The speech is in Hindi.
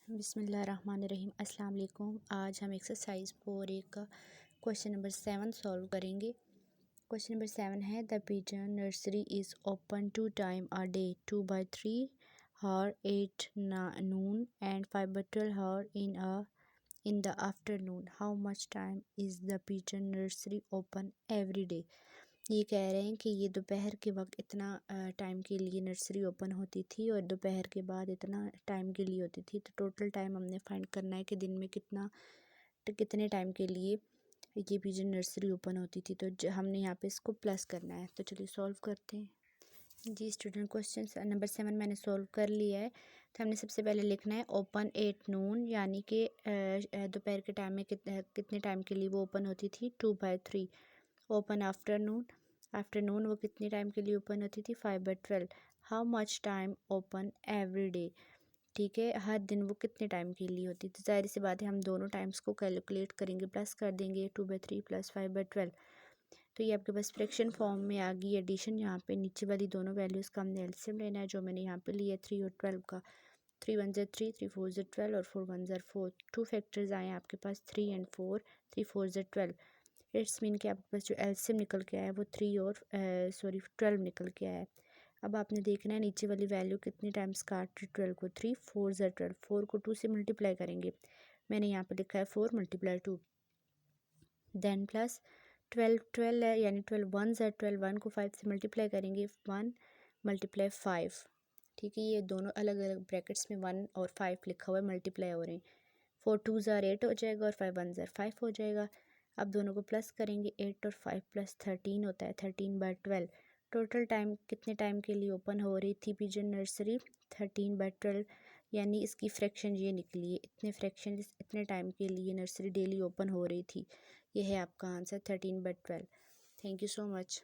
बिस्मिल्लाहिर्रहमानिर्रहीम। अस्सलाम वालेकुम। आज हम एक्सरसाइज 4A का क्वेश्चन नंबर 7 सॉल्व करेंगे। क्वेश्चन नंबर 7 है the pigeon nursery is open 2 time a day 2 by 3 hour 8 noon and 5 by 12 hour in the afternoon. How much time is the pigeon nursery open every day? ये कह रहे हैं कि ये दोपहर के वक्त इतना टाइम के लिए नर्सरी ओपन होती थी और दोपहर के बाद इतना टाइम के लिए होती थी। तो टोटल टाइम हमने फाइंड करना है कि दिन में कितने टाइम के लिए ये पिजन नर्सरी ओपन होती थी। तो हमने यहाँ पे इसको प्लस करना है। तो चलिए सॉल्व करते हैं। जी स्टूडेंट, क्वेश्चन नंबर 7 मैंने सॉल्व कर लिया है। तो हमने सबसे पहले लिखना है ओपन 8 नून, यानी कि दोपहर के टाइम में कितने टाइम के लिए वो ओपन होती थी 2 by 3। ओपन आफ्टरनून वो कितने टाइम के लिए ओपन होती थी 5 by 12। How much time open every day, ठीक है, हर दिन वो कितने टाइम के लिए होती थी। जाहिर सी बात है हम दोनों टाइम्स को कैलकुलेट करेंगे, प्लस कर देंगे 2 by 3 प्लस 5 by 12। तो ये आपके पास फ्रैक्शन फॉर्म में आ गई एडिशन। यहाँ पे नीचे वाली दोनों वैल्यूज़ का हमने एलसीएम लेना है, जो मैंने यहाँ पे लिया 3 और 12 का। 3 1 ज़ा 3, 3 4 ज़ा 12 और 4 1 ज़ा 4। 2 फैक्टर्स आए आपके पास 3 and 4, 3 4 ज़ा 12। इट्स मीन कि आपके पास जो एलसीएम निकल के आया है वो 3 और 12 निकल के आया है। अब आपने देखना है नीचे वाली वैल्यू कितने टाइम्स काट रही 12 को। 3 4 ज़ा 12, 4 को 2 से मल्टीप्लाई करेंगे। मैंने यहाँ पे लिखा है 4 × 2, देन प्लस 12 है, यानी 12 1 ज़ा 12, 1 को 5 से मल्टीप्लाई करेंगे, 1 × 5। ठीक है, ये दोनों अलग अलग ब्रैकेट्स में 1 और 5 लिखा हुआ है, मल्टीप्लाई हो रहे हैं। 4 2 ज़ा 8 हो जाएगा और 5 1 ज़ा 5 हो जाएगा। अब दोनों को प्लस करेंगे, 8 और 5 प्लस 13 होता है 13 by 12। टोटल टाइम कितने टाइम के लिए ओपन हो रही थी पिजन नर्सरी 13 by 12, यानी इसकी फ्रैक्शन ये निकली है। इतने टाइम के लिए नर्सरी डेली ओपन हो रही थी। ये है आपका answer 13 by 12। Thank you so much.